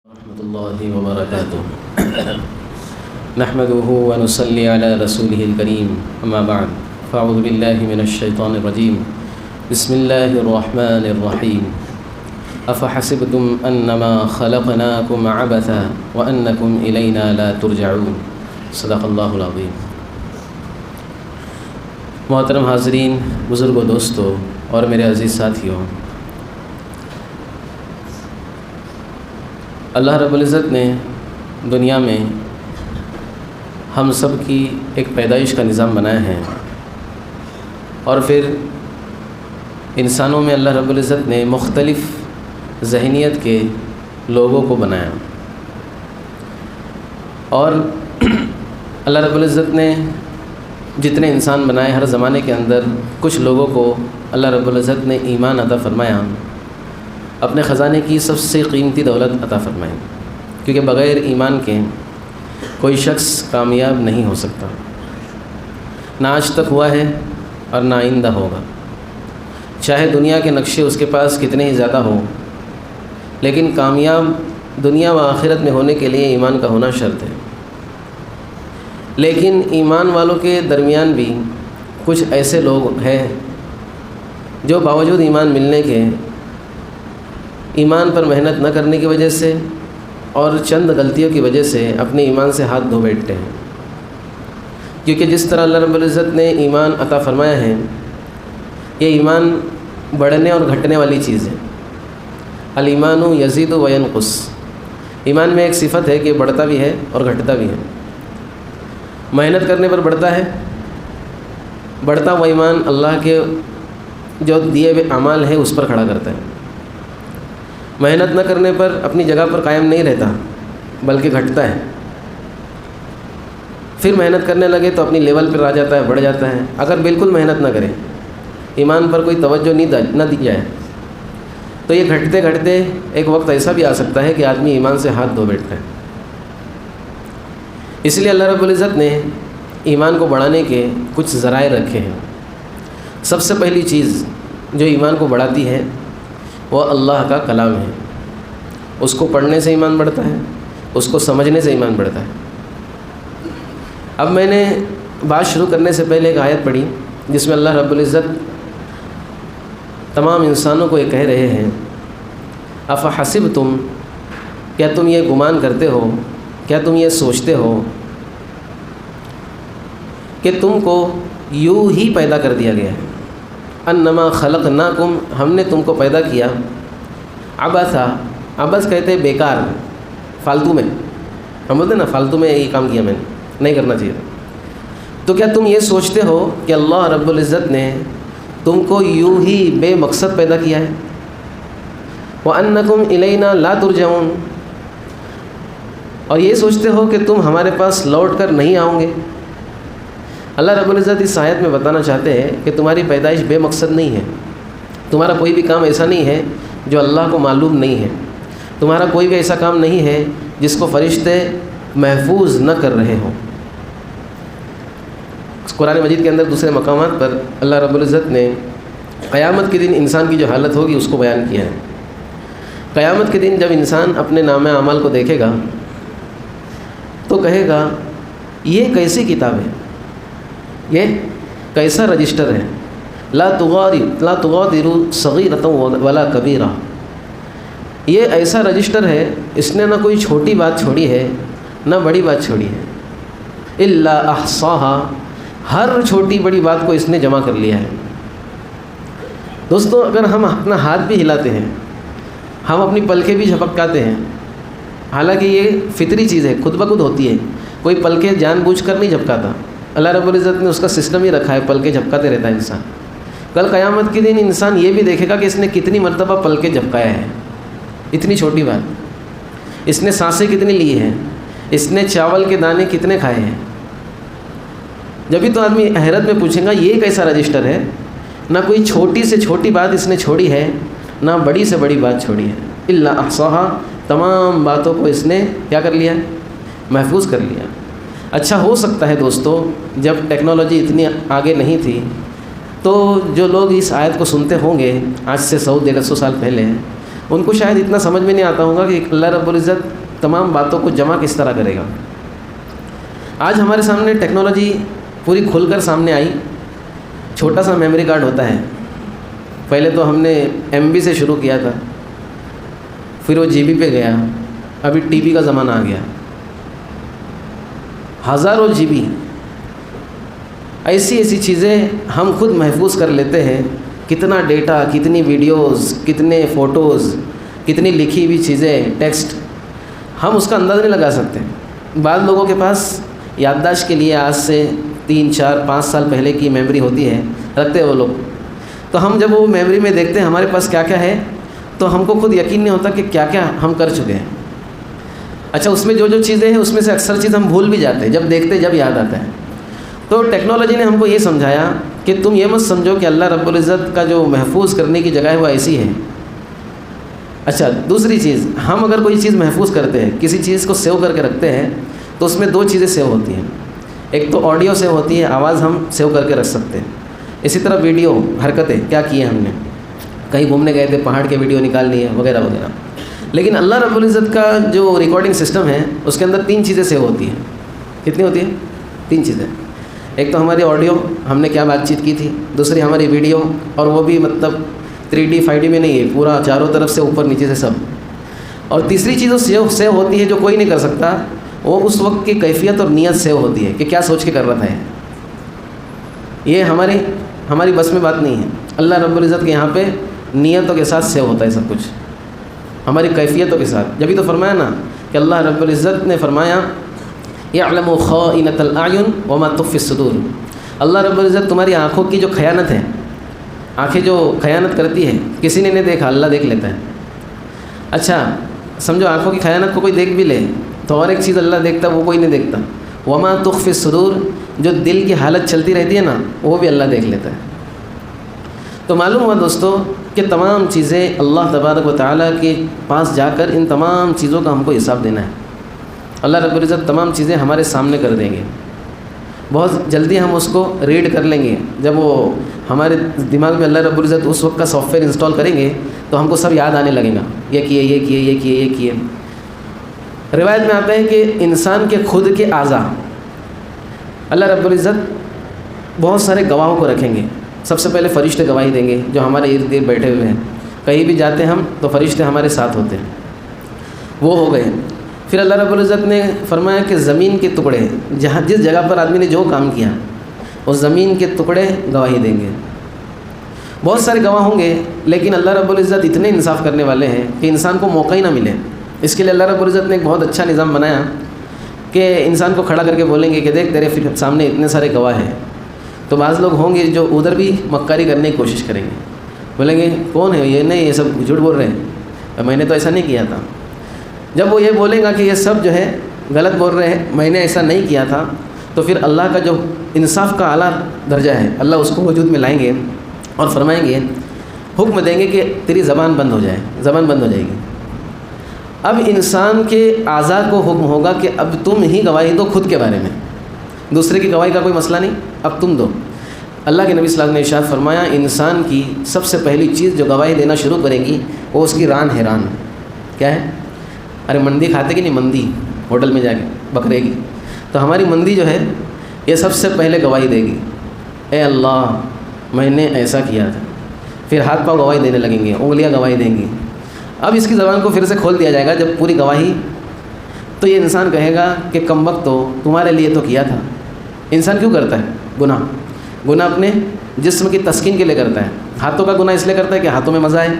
ورحمۃ اللہ وبرکاتہ نحمده ونصلی علی رسوله الکریم اما بعد فاعوذ باللہ من الشیطان الرجیم بسم اللہ الرحمن الرحیم افحسبتم انما خلقناکم عبثا وانکم الینا لا ترجعون صدق اللہ العظیم۔ محترم حاضرین، بزرگوں، دوستوں اور میرے عزیز ساتھیوں، اللہ رب العزت نے دنیا میں ہم سب کی ایک پیدائش کا نظام بنایا ہے، اور پھر انسانوں میں اللہ رب العزت نے مختلف ذہنیت کے لوگوں کو بنایا، اور اللہ رب العزت نے جتنے انسان بنائے ہر زمانے کے اندر کچھ لوگوں کو اللہ رب العزت نے ایمان عطا فرمایا، اپنے خزانے کی سب سے قیمتی دولت عطا فرمائی، کیونکہ بغیر ایمان کے کوئی شخص کامیاب نہیں ہو سکتا، نہ آج تک ہوا ہے اور نہ آئندہ ہوگا، چاہے دنیا کے نقشے اس کے پاس کتنے ہی زیادہ ہوں، لیکن کامیاب دنیا و آخرت میں ہونے کے لیے ایمان کا ہونا شرط ہے۔ لیکن ایمان والوں کے درمیان بھی کچھ ایسے لوگ ہیں جو باوجود ایمان ملنے کے ایمان پر محنت نہ کرنے کی وجہ سے اور چند غلطیوں کی وجہ سے اپنے ایمان سے ہاتھ دھو بیٹھتے ہیں، کیونکہ جس طرح اللہ رب العزت نے ایمان عطا فرمایا ہے، یہ ایمان بڑھنے اور گھٹنے والی چیز ہے۔ الایمان یزید و ینقص، ایمان میں ایک صفت ہے کہ بڑھتا بھی ہے اور گھٹتا بھی ہے۔ محنت کرنے پر بڑھتا ہے، بڑھتا ہوا ایمان اللہ کے جو دیے ہوئے اعمال ہیں اس پر کھڑا کرتا ہے۔ محنت نہ کرنے پر اپنی جگہ پر قائم نہیں رہتا بلکہ گھٹتا ہے، پھر محنت کرنے لگے تو اپنی لیول پر آ جاتا ہے، بڑھ جاتا ہے۔ اگر بالکل محنت نہ کرے، ایمان پر کوئی توجہ نہ دی جائے، تو یہ گھٹتے گھٹتے ایک وقت ایسا بھی آ سکتا ہے کہ آدمی ایمان سے ہاتھ دھو بیٹھتا ہے۔ اس لیے اللہ رب العزت نے ایمان کو بڑھانے کے کچھ ذرائع رکھے ہیں۔ سب سے پہلی چیز جو ایمان کو بڑھاتی ہے وہ اللہ کا کلام ہے۔ اس کو پڑھنے سے ایمان بڑھتا ہے، اس کو سمجھنے سے ایمان بڑھتا ہے۔ اب میں نے بات شروع کرنے سے پہلے ایک آیت پڑھی جس میں اللہ رب العزت تمام انسانوں کو یہ کہہ رہے ہیں، افحسبتم، کیا تم یہ گمان کرتے ہو، کیا تم یہ سوچتے ہو کہ تم کو یوں ہی پیدا کر دیا گیا ہے، انما خلقناکم، ہم نے تم کو پیدا کیا، عبثا، عبث کہتے ہیں بیکار، فالتو میں، ہم بولتے ہیں نا فالتو میں یہ کام کیا میں نے، نہیں کرنا چاہیے۔ تو کیا تم یہ سوچتے ہو کہ اللہ رب العزت نے تم کو یوں ہی بے مقصد پیدا کیا ہے؟ وَأَنَّكُمْ إِلَيْنَا لَا تُرْجَعُونَ، اور یہ سوچتے ہو کہ تم ہمارے پاس لوٹ کر نہیں آؤ گے۔ اللہ رب العزت اس آیت میں بتانا چاہتے ہیں کہ تمہاری پیدائش بے مقصد نہیں ہے، تمہارا کوئی بھی کام ایسا نہیں ہے جو اللہ کو معلوم نہیں ہے، تمہارا کوئی بھی ایسا کام نہیں ہے جس کو فرشتے محفوظ نہ کر رہے ہوں۔ قرآن مجید کے اندر دوسرے مقامات پر اللہ رب العزت نے قیامت کے دن انسان کی جو حالت ہوگی اس کو بیان کیا ہے۔ قیامت کے دن جب انسان اپنے نامہ اعمال کو دیکھے گا تو کہے گا یہ کیسی کتاب ہے، یہ کیسا رجسٹر ہے، لا تغادر صغیرۃ ولا کبیرہ، یہ ایسا رجسٹر ہے، اس نے نہ کوئی چھوٹی بات چھوڑی ہے نہ بڑی بات چھوڑی ہے، الا احصاها، ہر چھوٹی بڑی بات کو اس نے جمع کر لیا ہے۔ دوستو، اگر ہم اپنا ہاتھ بھی ہلاتے ہیں، ہم اپنی پلکیں بھی جھپکاتے ہیں، حالانکہ یہ فطری چیز ہے، خود بخود ہوتی ہے، کوئی پلکیں جان بوجھ کر نہیں جھپکاتا، اللہ رب العزت نے اس کا سسٹم ہی رکھا ہے، پلکیں جھپکاتے رہتا ہے انسان۔ کل قیامت کے دن انسان یہ بھی دیکھے گا کہ اس نے کتنی مرتبہ پلکیں جھپکایا ہے، اتنی چھوٹی بات، اس نے سانسیں کتنی لی ہیں، اس نے چاول کے دانے کتنے کھائے ہیں۔ جبھی تو آدمی آخرت میں پوچھے گا یہ کیسا رجسٹر ہے، نہ کوئی چھوٹی سے چھوٹی بات اس نے چھوڑی ہے نہ بڑی سے بڑی بات چھوڑی ہے، الا احصاها، تمام باتوں کو اس نے کیا کر لیا، محفوظ کر لیا۔ اچھا، ہو سکتا ہے دوستو جب ٹیکنالوجی اتنی آگے نہیں تھی تو جو لوگ اس آیت کو سنتے ہوں گے آج سے 100-150 سال پہلے، ان کو شاید اتنا سمجھ میں نہیں آتا ہوگا کہ اللہ رب العزت تمام باتوں کو جمع کس طرح کرے گا۔ آج ہمارے سامنے ٹیکنالوجی پوری کھل کر سامنے آئی۔ چھوٹا سا میموری کارڈ ہوتا ہے، پہلے تو ہم نے MB سے شروع کیا تھا، پھر وہ GB پہ گیا، ابھی TB کا زمانہ آ گیا، ہزاروں GB، ایسی ایسی چیزیں ہم خود محفوظ کر لیتے ہیں۔ کتنا ڈیٹا، کتنی ویڈیوز، کتنے فوٹوز، کتنی لکھی ہوئی چیزیں، ٹیکسٹ، ہم اس کا اندازہ نہیں لگا سکتے۔ بعض لوگوں کے پاس یادداشت کے لیے آج سے 3 4 5 سال پہلے کی میموری ہوتی ہے، رکھتے ہیں وہ لوگ، تو ہم جب وہ میموری میں دیکھتے ہیں ہمارے پاس کیا کیا ہے تو ہم کو خود یقین نہیں ہوتا کہ کیا کیا ہم کر چکے ہیں۔ اچھا، اس میں جو جو چیزیں ہیں اس میں سے اکثر چیز ہم بھول بھی جاتے ہیں، جب دیکھتے جب یاد آتا ہے۔ تو ٹیکنالوجی نے ہم کو یہ سمجھایا کہ تم یہ مت سمجھو کہ اللہ رب العزت کا جو محفوظ کرنے کی جگہ ہے وہ ایسی ہے۔ اچھا، دوسری چیز، ہم اگر کوئی چیز محفوظ کرتے ہیں، کسی چیز کو سیو کر کے رکھتے ہیں تو اس میں 2 چیزیں سیو ہوتی ہیں، ایک تو آڈیو سیو ہوتی ہے، آواز ہم سیو کر کے رکھ سکتے ہیں، اسی طرح ویڈیو، حرکتیں کیا کی ہیں ہم نے، کہیں گھومنے گئے تھے پہاڑ کے ویڈیو نکال لی ہے وغیرہ وغیرہ۔ لیکن اللہ رب العزت کا جو ریکارڈنگ سسٹم ہے اس کے اندر 3 چیزیں سیو ہوتی ہیں۔ کتنی ہوتی ہیں؟ 3 چیزیں۔ ایک تو ہماری آڈیو، ہم نے کیا بات چیت کی تھی، دوسری ہماری ویڈیو، اور وہ بھی مطلب 3D 5D میں نہیں ہے، پورا چاروں طرف سے اوپر نیچے سے سب، اور تیسری چیز جو سیو ہوتی ہے جو کوئی نہیں کر سکتا، وہ اس وقت کی کیفیت اور نیت سیو ہوتی ہے کہ کیا سوچ کے کر رہا تھا۔ یہ ہماری بس میں بات نہیں ہے، اللہ رب العزت کے یہاں پہ نیتوں کے ساتھ سیو ہوتا ہے سب کچھ، ہماری کیفیتوں کے ساتھ۔ جبھی تو فرمایا نا کہ اللہ رب العزت نے فرمایا یعلم خائنۃ الاعین وما تخفی الصدور، اللہ رب العزت تمہاری آنکھوں کی جو خیانت ہے، آنکھیں جو خیانت کرتی ہے، کسی نے نہیں دیکھا، اللہ دیکھ لیتا ہے۔ اچھا سمجھو آنکھوں کی خیانت کو کوئی دیکھ بھی لے تو اور ایک چیز اللہ دیکھتا وہ کوئی نہیں دیکھتا، وما تخفی الصدور، جو دل کی حالت چلتی رہتی ہے نا وہ بھی اللہ دیکھ لیتا ہے۔ تو معلوم ہوا دوستو کہ تمام چیزیں اللہ تبارک و تعالیٰ کے پاس جا کر ان تمام چیزوں کا ہم کو حساب دینا ہے۔ اللہ رب العزت تمام چیزیں ہمارے سامنے کر دیں گے، بہت جلدی ہم اس کو ریڈ کر لیں گے۔ جب وہ ہمارے دماغ میں اللہ رب العزت اس وقت کا سافٹ ویئر انسٹال کریں گے تو ہم کو سب یاد آنے لگے گا، یہ کیے یہ کیے یہ کیے یہ کیے۔ روایت میں آتا ہے کہ انسان کے خود کے اعضاء اللہ رب العزت بہت سارے گواہوں کو رکھیں گے۔ سب سے پہلے فرشتے گواہی دیں گے جو ہمارے ارد گرد بیٹھے ہوئے ہیں، کہیں بھی جاتے ہم تو فرشتے ہمارے ساتھ ہوتے ہیں، وہ ہو گئے۔ پھر اللہ رب العزت نے فرمایا کہ زمین کے ٹکڑے، جس جگہ پر آدمی نے جو کام کیا اس زمین کے ٹکڑے گواہی دیں گے۔ بہت سارے گواہ ہوں گے، لیکن اللہ رب العزت اتنے انصاف کرنے والے ہیں کہ انسان کو موقع ہی نہ ملے۔ اس کے لیے اللہ رب العزت نے ایک بہت اچھا نظام بنایا کہ انسان کو کھڑا کر کے بولیں گے کہ دیکھ تیرے سامنے اتنے سارے گواہ ہیں۔ تو بعض لوگ ہوں گے جو ادھر بھی مکاری کرنے کی کوشش کریں گے، بولیں گے کون ہے یہ، نہیں یہ سب جھوٹ بول رہے ہیں، میں نے تو ایسا نہیں کیا تھا۔ جب وہ یہ بولے گا کہ یہ سب جو ہے غلط بول رہے ہیں، میں نے ایسا نہیں کیا تھا، تو پھر اللہ کا جو انصاف کا اعلیٰ درجہ ہے اللہ اس کو وجود میں لائیں گے اور فرمائیں گے، حکم دیں گے کہ تیری زبان بند ہو جائے، زبان بند ہو جائے گی۔ اب انسان کے اعضاء کو حکم ہوگا کہ اب تم ہی گواہی دو خود کے بارے میں، دوسرے کی گواہی کا کوئی مسئلہ نہیں، اب تم دو۔ اللہ کے نبی صلی اللہ علیہ وسلم نے ارشاد فرمایا انسان کی سب سے پہلی چیز جو گواہی دینا شروع کرے گی وہ اس کی ران ہے۔ ران کیا ہے؟ ارے مندی کھاتے کہ نہیں، مندی ہوٹل میں جا کے بکرے کی، تو ہماری مندی جو ہے یہ سب سے پہلے گواہی دے گی، اے اللہ میں نے ایسا کیا تھا۔ پھر ہاتھ پاؤں گواہی دینے لگیں گے، انگلیاں گواہی دیں گی۔ اب اس کی زبان کو پھر سے کھول دیا جائے گا جب پوری گواہی، تو یہ انسان کہے گا کہ کم وقت تو تمہارے لیے تو کیا تھا۔ انسان کیوں کرتا ہے گناہ؟ گناہ اپنے جسم کی تسکین کے لیے کرتا ہے۔ ہاتھوں کا گناہ اس لیے کرتا ہے کہ ہاتھوں میں مزہ ہے،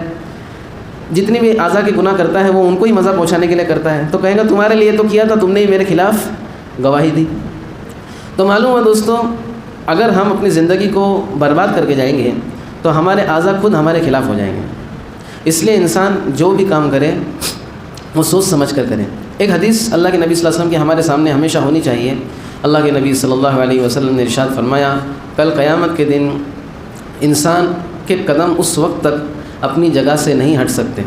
جتنی بھی اعضاء کے گناہ کرتا ہے وہ ان کو ہی مزہ پہنچانے کے لیے کرتا ہے، تو کہے گا تمہارے لیے تو کیا تھا، تم نے ہی میرے خلاف گواہی دی۔ تو معلوم ہے دوستو اگر ہم اپنی زندگی کو برباد کر کے جائیں گے تو ہمارے اعضاء خود ہمارے خلاف ہو جائیں گے۔ اس لیے انسان جو بھی کام کرے وہ سوچ سمجھ کر کرے۔ ایک حدیث اللہ کے نبی صلی اللہ علیہ وسلم کی ہمارے سامنے ہمیشہ ہونی چاہیے۔ اللہ کے نبی صلی اللہ علیہ وسلم نے ارشاد فرمایا کل قیامت کے دن انسان کے قدم اس وقت تک اپنی جگہ سے نہیں ہٹ سکتے۔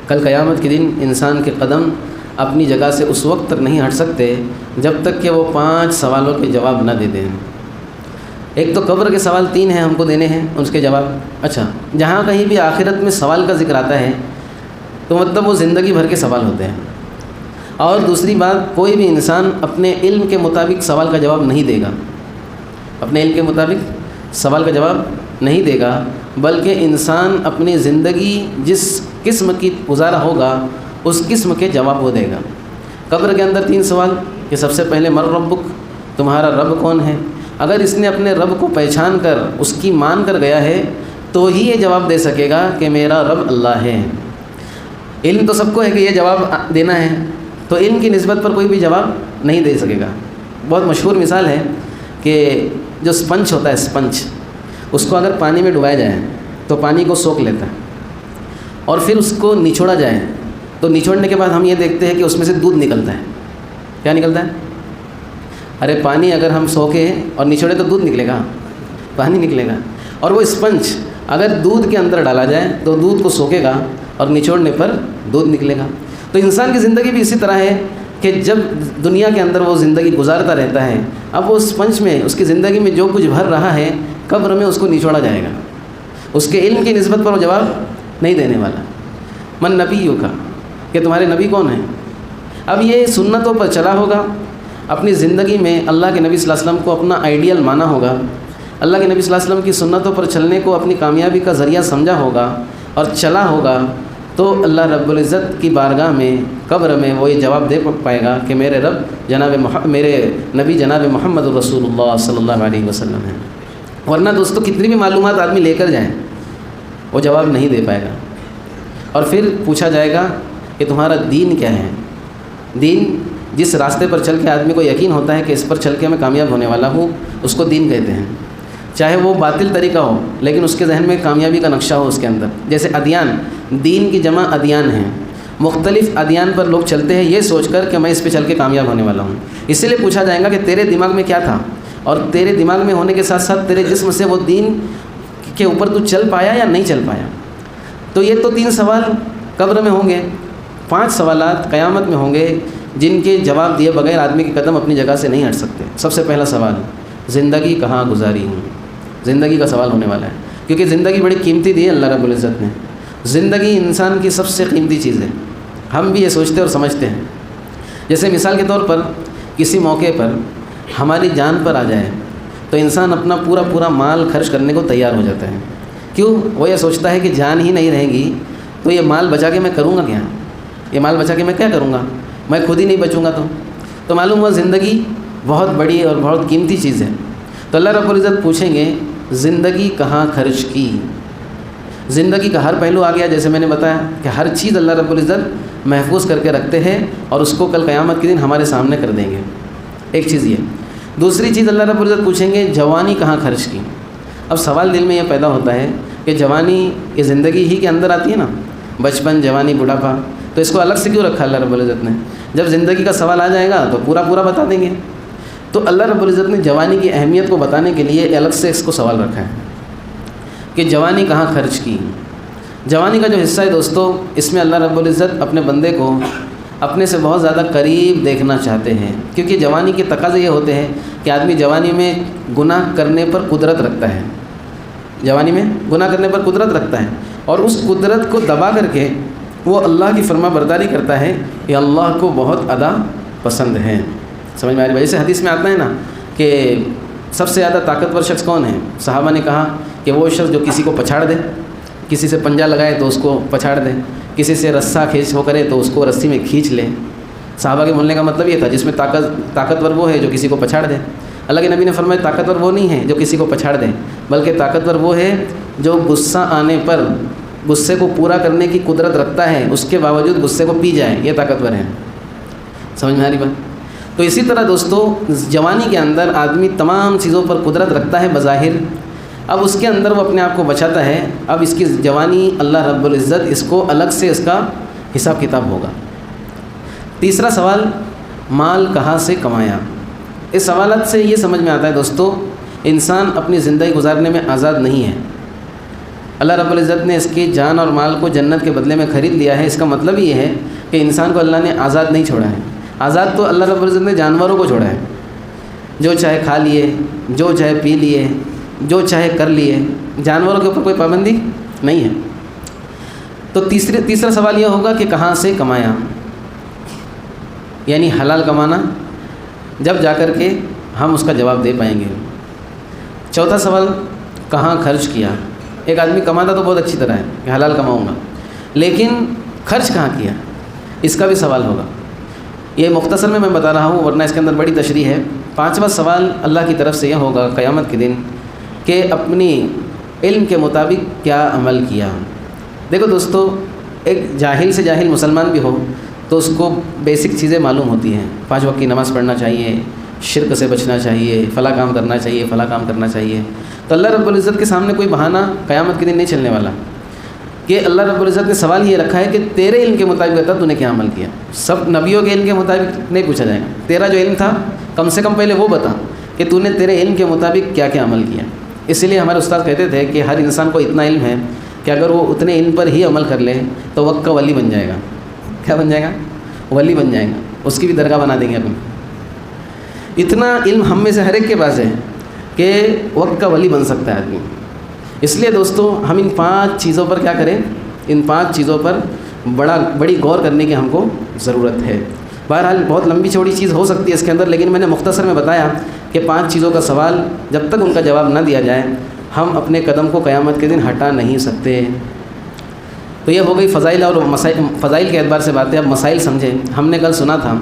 کل قیامت کے دن انسان کے قدم اپنی جگہ سے اس وقت تک نہیں ہٹ سکتے جب تک کہ وہ 5 سوالوں کے جواب نہ دے دیں۔ ایک تو قبر کے سوال 3 ہیں ہم کو دینے ہیں، اس کے جواب۔ اچھا جہاں کہیں بھی آخرت میں سوال کا ذکر آتا ہے تو مطلب وہ زندگی بھر کے سوال ہوتے ہیں۔ اور دوسری بات، کوئی بھی انسان اپنے علم کے مطابق سوال کا جواب نہیں دے گا، اپنے علم کے مطابق سوال کا جواب نہیں دے گا، بلکہ انسان اپنی زندگی جس قسم کی گزارا ہوگا اس قسم کے جواب وہ دے گا۔ قبر کے اندر 3 سوال کہ سب سے پہلے مر ربک، تمہارا رب کون ہے؟ اگر اس نے اپنے رب کو پہچان کر اس کی مان کر گیا ہے تو ہی یہ جواب دے سکے گا کہ میرا رب اللہ ہے۔ علم تو سب کو ہے کہ یہ جواب دینا ہے، تو علم کی نسبت پر کوئی بھی جواب نہیں دے سکے گا۔ بہت مشہور مثال ہے کہ جو اسپنج ہوتا ہے، اسپنج، اس کو اگر پانی میں ڈبایا جائے تو پانی کو سوکھ لیتا ہے، اور پھر اس کو نچوڑا جائے تو نچوڑنے کے بعد ہم یہ دیکھتے ہیں کہ اس میں سے دودھ نکلتا ہے۔ کیا نکلتا ہے؟ ارے پانی اگر ہم سوکھے اور نچوڑے تو دودھ نکلے گا، پانی نکلے گا۔ اور وہ اسپنج اگر دودھ کے اندر ڈالا جائے تو دودھ کو سوکھے گا اور نچوڑنے پر دودھ نکلے گا۔ تو انسان کی زندگی بھی اسی طرح ہے کہ جب دنیا کے اندر وہ زندگی گزارتا رہتا ہے، اب وہ اسپنج میں اس کی زندگی میں جو کچھ بھر رہا ہے قبر میں اس کو نچوڑا جائے گا، اس کے علم کی نسبت پر وہ جواب نہیں دینے والا۔ من نبیوں کا، کہ تمہارے نبی کون ہیں؟ اب یہ سنتوں پر چلا ہوگا، اپنی زندگی میں اللہ کے نبی صلی اللہ علیہ وسلم کو اپنا آئیڈیل مانا ہوگا، اللہ کے نبی صلی اللہ علیہ وسلم کی سنتوں پر چلنے کو اپنی کامیابی کا ذریعہ سمجھا ہوگا اور چلا ہوگا، تو اللہ رب العزت کی بارگاہ میں قبر میں وہ یہ جواب دے پائے گا کہ میرے رب میرے نبی جناب محمد رسول اللہ صلی اللہ علیہ وسلم ہیں۔ ورنہ دوستو کتنی بھی معلومات آدمی لے کر جائیں وہ جواب نہیں دے پائے گا۔ اور پھر پوچھا جائے گا کہ تمہارا دین کیا ہے؟ دین جس راستے پر چل کے آدمی کو یقین ہوتا ہے کہ اس پر چل کے میں کامیاب ہونے والا ہوں، اس کو دین کہتے ہیں، چاہے وہ باطل طریقہ ہو لیکن اس کے ذہن میں کامیابی کا نقشہ ہو اس کے اندر۔ جیسے ادیان، دین کی جمع ادیان ہیں، مختلف ادیان پر لوگ چلتے ہیں یہ سوچ کر کہ میں اس پہ چل کے کامیاب ہونے والا ہوں۔ اسی لیے پوچھا جائے گا کہ تیرے دماغ میں کیا تھا، اور تیرے دماغ میں ہونے کے ساتھ ساتھ تیرے جسم سے وہ دین کے اوپر تو چل پایا یا نہیں چل پایا۔ تو یہ تو 3 سوال قبر میں ہوں گے، 5 سوالات قیامت میں ہوں گے جن کے جواب دیے بغیر آدمی کے قدم اپنی جگہ سے نہیں ہٹ سکتے۔ سب سے پہلا سوال، زندگی کہاں گزاری ہوں؟ زندگی کا سوال ہونے والا ہے، کیونکہ زندگی بڑی قیمتی دی ہے اللہ رب العزت نے۔ زندگی انسان کی سب سے قیمتی چیز ہے، ہم بھی یہ سوچتے اور سمجھتے ہیں۔ جیسے مثال کے طور پر کسی موقع پر ہماری جان پر آ جائے تو انسان اپنا پورا مال خرچ کرنے کو تیار ہو جاتا ہے۔ کیوں؟ وہ یہ سوچتا ہے کہ جان ہی نہیں رہے گی تو یہ مال بچا کے میں کروں گا کیا؟ یہ مال بچا کے میں کیا کروں گا؟ میں خود ہی نہیں بچوں گا تو معلوم ہوا زندگی بہت بڑی اور بہت قیمتی چیز ہے۔ تو اللہ رب العزت پوچھیں گے زندگی کہاں خرچ کی؟ زندگی کا ہر پہلو آ گیا، جیسے میں نے بتایا کہ ہر چیز اللہ رب العزت محفوظ کر کے رکھتے ہیں اور اس کو کل قیامت کے دن ہمارے سامنے کر دیں گے۔ ایک چیز یہ۔ دوسری چیز اللہ رب العزت پوچھیں گے جوانی کہاں خرچ کی؟ اب سوال دل میں یہ پیدا ہوتا ہے کہ جوانی یہ زندگی ہی کے اندر آتی ہے نا، بچپن، جوانی، بڑھاپا، تو اس کو الگ سے کیوں رکھا اللہ رب العزت نے؟ جب زندگی کا سوال آ جائے گا تو پورا بتا دیں گے۔ تو اللہ رب العزت نے جوانی کی اہمیت کو بتانے کے لیے الگ سے اس کو سوال رکھا ہے کہ جوانی کہاں خرچ کی۔ جوانی کا جو حصہ ہے دوستو، اس میں اللہ رب العزت اپنے بندے کو اپنے سے بہت زیادہ قریب دیکھنا چاہتے ہیں، کیونکہ جوانی کے تقاضے یہ ہوتے ہیں کہ آدمی جوانی میں گناہ کرنے پر قدرت رکھتا ہے، جوانی میں گناہ کرنے پر قدرت رکھتا ہے، اور اس قدرت کو دبا کر کے وہ اللہ کی فرما برداری کرتا ہے کہ اللہ کو بہت ادا پسند ہے۔ سمجھ میں آ رہی ہے؟ جیسے حدیث میں آتا ہے نا کہ سب سے زیادہ طاقتور شخص کون ہے؟ صحابہ نے کہا کہ وہ شخص جو کسی کو پچھاڑ دے، کسی سے پنجہ لگائے تو اس کو پچھاڑ دے، کسی سے رسا کھینچ وہ کرے تو اس کو رسی میں کھینچ لے۔ صحابہ کے بولنے کا مطلب یہ تھا جس میں طاقتور وہ ہے جو کسی کو پچھاڑ دے۔ اللہ کے نبی نے فرمایا طاقتور وہ نہیں ہے جو کسی کو پچھاڑ دے، بلکہ طاقتور وہ ہے جو غصہ آنے پر غصے کو پورا کرنے کی قدرت رکھتا ہے، اس کے باوجود غصے کو پی جائے، یہ طاقتور ہے۔ سمجھ میں آ رہی بات؟ تو اسی طرح دوستو جوانی کے اندر آدمی تمام چیزوں پر قدرت رکھتا ہے بظاہر، اب اس کے اندر وہ اپنے آپ کو بچاتا ہے۔ اب اس کی جوانی اللہ رب العزت اس کو الگ سے اس کا حساب کتاب ہوگا۔ تیسرا سوال، مال کہاں سے کمایا؟ اس سوالات سے یہ سمجھ میں آتا ہے دوستو انسان اپنی زندگی گزارنے میں آزاد نہیں ہے۔ اللہ رب العزت نے اس کی جان اور مال کو جنت کے بدلے میں خرید لیا ہے۔ اس کا مطلب یہ ہے کہ انسان کو اللہ نے آزاد نہیں چھوڑا ہے۔ آزاد تو اللہ رب العزت نے جانوروں کو چھوڑا ہے، جو چاہے کھا لیے، جو چاہے پی لیے، جو چاہے کر لیے، جانوروں کے اوپر کوئی پابندی نہیں ہے۔ تو تیسرا سوال یہ ہوگا کہ کہاں سے کمایا، یعنی حلال کمانا، جب جا کر کے ہم اس کا جواب دے پائیں گے۔ چوتھا سوال کہاں خرچ کیا۔ ایک آدمی کماتا تو بہت اچھی طرح ہے کہ حلال کماؤں گا، لیکن خرچ کہاں کیا، اس کا بھی سوال ہوگا۔ یہ مختصر میں بتا رہا ہوں، ورنہ اس کے اندر بڑی تشریح ہے۔ پانچواں سوال اللہ کی طرف سے یہ ہوگا قیامت کے دن کہ اپنی علم کے مطابق کیا عمل کیا۔ دیکھو دوستو، ایک جاہل سے جاہل مسلمان بھی ہو تو اس کو بیسک چیزیں معلوم ہوتی ہیں، 5 وقت کی نماز پڑھنا چاہیے، شرک سے بچنا چاہیے، فلاں کام کرنا چاہیے، فلاں کام کرنا چاہیے۔ تو اللہ رب العزت کے سامنے کوئی بہانہ قیامت کے دن نہیں چلنے والا، کہ اللہ رب العزت نے سوال یہ رکھا ہے کہ تیرے علم کے مطابق بتا تو نے کیا عمل کیا۔ سب نبیوں کے علم کے مطابق نہیں پوچھا جائے گا، تیرا جو علم تھا کم سے کم پہلے وہ بتا کہ تو نے تیرے علم کے مطابق کیا کیا عمل کیا۔ اس لیے ہمارے استاد کہتے تھے کہ ہر انسان کو اتنا علم ہے کہ اگر وہ اتنے علم پر ہی عمل کر لے تو وقت کا ولی بن جائے گا۔ کیا بن جائے گا؟ ولی بن جائے گا، اس کی بھی درگاہ بنا دیں گے اپنی۔ اتنا علم ہم میں سے ہر ایک کے پاس ہے کہ وقت کا ولی بن سکتا ہے آدمی۔ اس لیے دوستو ہم ان 5 چیزوں پر کیا کریں، ان 5 چیزوں پر بڑی غور کرنے کی ہم کو ضرورت ہے۔ بہرحال بہت لمبی چوڑی چیز ہو سکتی ہے اس کے اندر، لیکن میں نے مختصر میں بتایا کہ 5 چیزوں کا سوال جب تک ان کا جواب نہ دیا جائے ہم اپنے قدم کو قیامت کے دن ہٹا نہیں سکتے۔ تو یہ ہو گئی فضائل اور فضائل کے اعتبار سے باتیں۔ اب مسائل سمجھیں۔ ہم نے کل سنا تھا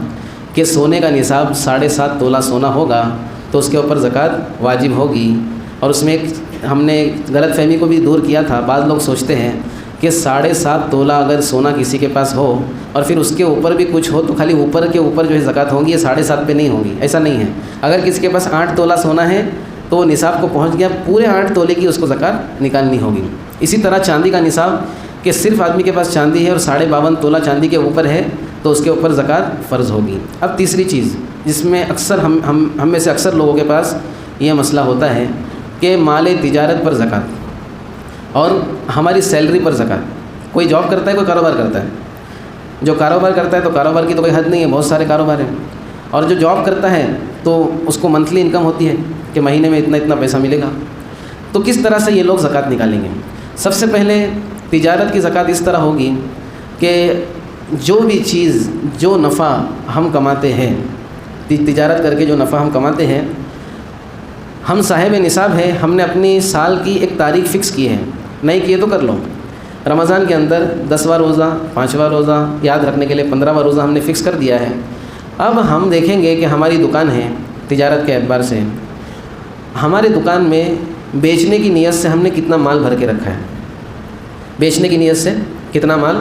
کہ سونے کا نصاب 7.5 تولہ سونا ہوگا تو اس کے اوپر زکوٰۃ واجب ہوگی، اور اس میں ہم نے غلط فہمی کو بھی دور کیا تھا۔ بعض لوگ سوچتے ہیں کہ 7.5 تولہ اگر سونا کسی کے پاس ہو اور پھر اس کے اوپر بھی کچھ ہو تو خالی اوپر کے اوپر جو ہے زکوٰۃ ہوگی، یہ 7.5 پہ نہیں ہوگی۔ ایسا نہیں ہے۔ اگر کسی کے پاس 8 تولہ سونا ہے تو وہ نصاب کو پہنچ گیا، پورے 8 تولے کی اس کو زکوٰۃ نکالنی ہوگی۔ اسی طرح چاندی کا نصاب کہ صرف آدمی کے پاس چاندی ہے اور 52.5 تولہ چاندی کے اوپر ہے تو اس کے اوپر زکوٰۃ فرض ہوگی۔ اب تیسری چیز جس میں اکثر ہم میں سے اکثر لوگوں کے پاس یہ مسئلہ ہوتا ہے کہ مال تجارت پر زکوٰۃ اور ہماری سیلری پر زکوٰۃ۔ کوئی جاب کرتا ہے، کوئی کاروبار کرتا ہے۔ جو کاروبار کرتا ہے تو کاروبار کی تو کوئی حد نہیں ہے، بہت سارے کاروبار ہیں، اور جو جاب کرتا ہے تو اس کو منتھلی انکم ہوتی ہے کہ مہینے میں اتنا پیسہ ملے گا۔ تو کس طرح سے یہ لوگ زکوٰۃ نکالیں گے؟ سب سے پہلے تجارت کی زکوٰۃ اس طرح ہوگی کہ جو بھی چیز، جو نفع ہم کماتے ہیں، تجارت کر کے جو نفع ہم کماتے ہیں، ہم صاحب نصاب ہیں، ہم نے اپنی سال کی ایک تاریخ فکس کی ہے، نہیں کیے تو کر لو۔ رمضان کے اندر 10واں روزہ، 5واں روزہ، یاد رکھنے کے لیے 15واں روزہ ہم نے فکس کر دیا ہے۔ اب ہم دیکھیں گے کہ ہماری دکان ہے تجارت کے اعتبار سے، ہمارے دکان میں بیچنے کی نیت سے ہم نے کتنا مال بھر کے رکھا ہے، بیچنے کی نیت سے کتنا مال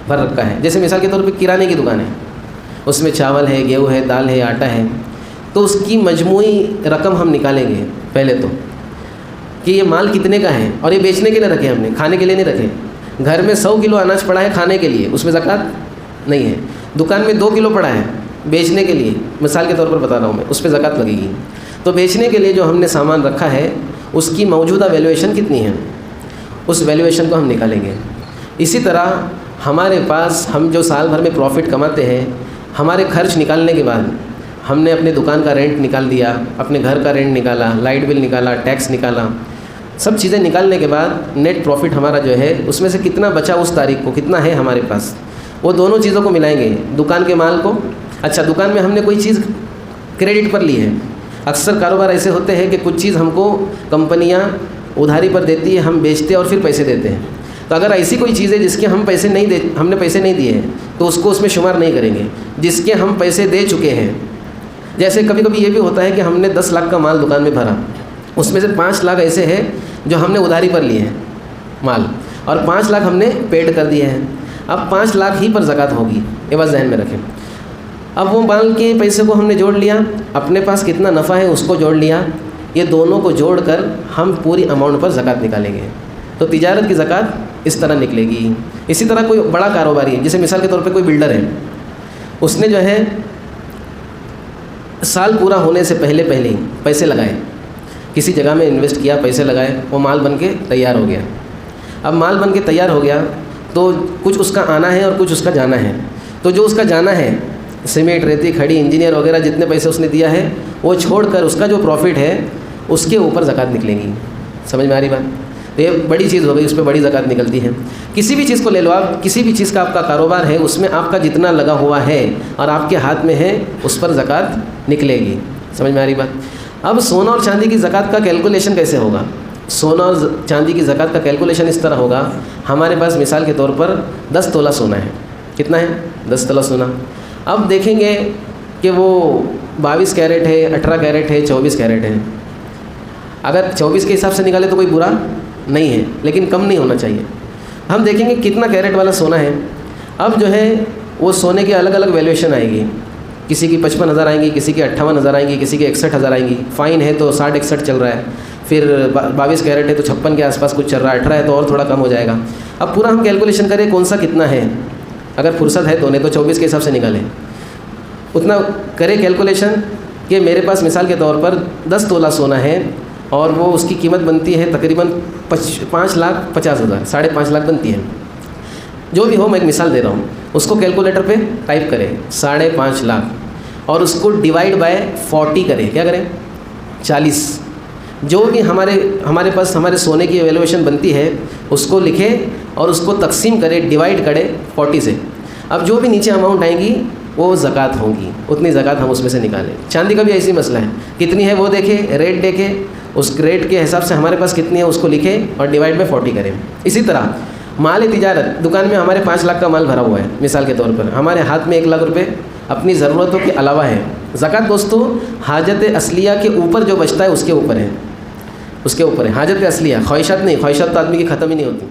بھر رکھا ہے۔ جیسے مثال کے طور پہ کرانے کی دکان ہے، اس میں چاول ہے، گیہوں ہے، دال ہے، آٹا ہے، تو اس کی مجموعی رقم ہم نکالیں گے پہلے تو کہ یہ مال کتنے کا ہے، اور یہ بیچنے کے لیے رکھے، ہم نے کھانے کے لیے نہیں رکھے۔ گھر میں 100 کلو اناج پڑا ہے کھانے کے لیے، اس میں زکوٰۃ نہیں ہے۔ دکان میں 2 کلو پڑا ہے بیچنے کے لیے، مثال کے طور پر بتا رہا ہوں میں، اس پہ زکوٰۃ لگے گی۔ تو بیچنے کے لیے جو ہم نے سامان رکھا ہے اس کی موجودہ ویلیویشن کتنی ہے، اس ویلیویشن کو ہم نکالیں گے۔ اسی طرح ہمارے پاس ہم جو سال بھر میں پروفٹ کماتے ہیں، ہمارے خرچ نکالنے کے بعد ہم نے اپنے دکان کا رینٹ نکال دیا، اپنے گھر کا رینٹ نکالا، لائٹ بل نکالا، ٹیکس نکالا، سب چیزیں نکالنے کے بعد نیٹ پروفٹ ہمارا جو ہے اس میں سے کتنا بچا اس تاریخ کو، کتنا ہے ہمارے پاس، وہ دونوں چیزوں کو ملائیں گے، دکان کے مال کو۔ اچھا، دکان میں ہم نے کوئی چیز کریڈٹ پر لی ہے، اکثر کاروبار ایسے ہوتے ہیں کہ کچھ چیز ہم کو کمپنیاں ادھاری پر دیتی ہے، ہم بیچتے اور پھر پیسے دیتے ہیں۔ تو اگر ایسی کوئی چیز ہے جس کے ہم نے پیسے نہیں دیے ہیں تو اس کو اس میں شمار نہیں کریں گے۔ جس کے ہم پیسے دے چکے ہیں، جیسے کبھی کبھی یہ بھی ہوتا ہے کہ ہم نے 10 لاکھ کا مال دکان میں بھرا، اس میں سے 5 لاکھ ایسے ہیں جو ہم نے ادھاری پر لیے ہیں مال، اور 5 لاکھ ہم نے پیڈ کر دیے ہیں۔ اب 5 لاکھ ہی پر زکوٰۃ ہوگی، یہ بات ذہن میں رکھیں۔ اب وہ مال کے پیسے کو ہم نے جوڑ لیا، اپنے پاس کتنا نفع ہے اس کو جوڑ لیا، یہ دونوں کو جوڑ کر ہم پوری اماؤنٹ پر زکوٰۃ نکالیں گے۔ تو تجارت کی زکوٰۃ اس طرح نکلے گی۔ اسی طرح کوئی بڑا کاروباری ہے، جیسے مثال کے طور پہ کوئی بلڈر ہے، اس نے جو ہے سال پورا ہونے سے پہلے ہی پیسے لگائے، کسی جگہ میں انویسٹ کیا، پیسے لگائے، وہ مال بن کے تیار ہو گیا۔ اب مال بن کے تیار ہو گیا تو کچھ اس کا آنا ہے اور کچھ اس کا جانا ہے۔ تو جو اس کا جانا ہے، سیمنٹ، ریتی، کھڑی، انجینئر وغیرہ جتنے پیسے اس نے دیا ہے وہ چھوڑ کر اس کا جو پروفٹ ہے اس کے اوپر زکوٰۃ نکلے گی۔ سمجھ میں آ رہی بات؟ تو یہ بڑی چیز ہو گئی، اس پہ بڑی زکوٰۃ نکلتی ہے۔ کسی بھی چیز کو لے لو آپ، کسی بھی چیز کا آپ کا کاروبار ہے، اس میں آپ کا جتنا لگا ہوا ہے اور آپ کے ہاتھ میں ہے اس پر زکوٰۃ نکلے گی۔ سمجھ میں آ رہی بات؟ اب سونا اور چاندی کی زکوٰۃ کا کیلکولیشن کیسے ہوگا؟ سونا اور چاندی کی زکوٰۃ کا کیلکولیشن اس طرح ہوگا، ہمارے پاس مثال کے طور پر 10 تولہ سونا ہے۔ کتنا ہے؟ 10 تولہ سونا۔ اب دیکھیں گے کہ وہ 22 کیرٹ ہے، 18 کیرٹ ہے، 24 کیرٹ ہے۔ اگر 24 کے حساب سے نکالے تو کوئی برا نہیں ہے، لیکن کم نہیں ہونا چاہیے۔ ہم دیکھیں گے کتنا کیرٹ والا سونا ہے۔ اب جو ہے وہ سونے کی الگ الگ ویلیویشن آئے گی، کسی کی 55,000 آئیں گی، کسی کی 58,000 آئیں گی، کسی کی 61,000 آئیں گی۔ فائن ہے تو 60-61 چل رہا ہے، پھر 22 کیرٹ ہے تو 56 کے آس پاس کچھ چل رہا ہے، 18 ہے تو اور تھوڑا کم ہو جائے گا۔ اب پورا ہم کیلکولیشن کریں کون سا کتنا ہے، اگر فرصت ہے تو، نہیں تو 24 کے حساب سے نکالیں، اتنا کرے کیلکولیشن کہ میرے پاس مثال کے طور پر 10 تولہ سونا ہے اور وہ اس کی قیمت بنتی ہے تقریباً 5,50,000، 5.5 لاکھ بنتی ہے۔ جو بھی ہو، میں ایک مثال دے رہا ہوں، اس کو کیلکولیٹر پہ ٹائپ کریں 5.5 لاکھ اور اس کو ڈیوائڈ بائی 40 کریں، کیا کریں؟ 40۔ جو بھی ہمارے پاس ہمارے سونے کی ویلیویشن بنتی ہے اس کو لکھے اور اس کو تقسیم کرے، ڈیوائڈ کرے 40 سے۔ اب جو بھی نیچے اماؤنٹ آئیں گی وہ زکوٰۃ ہوں گی، اتنی زکوٰۃ ہم اس میں سے نکالیں۔ چاندی کا بھی ایسی مسئلہ ہے، کتنی ہے وہ دیکھے، ریٹ دیکھے، اس ریٹ کے حساب سے ہمارے پاس کتنی ہے اس کو لکھے اور ڈیوائڈ بائی 40 کریں۔ اسی طرح مال تجارت، دکان میں ہمارے 5 لاکھ کا مال بھرا ہوا ہے مثال کے طور پر، ہمارے ہاتھ میں 1 لاکھ روپے اپنی ضرورتوں کے علاوہ ہے۔ زکوٰۃ دوستو حاجت اصلیہ کے اوپر جو بچتا ہے اس کے اوپر ہے، اس کے اوپر ہے حاجت اصلیہ، خواہشات نہیں، خواہشات تو آدمی کی ختم ہی نہیں ہوتی۔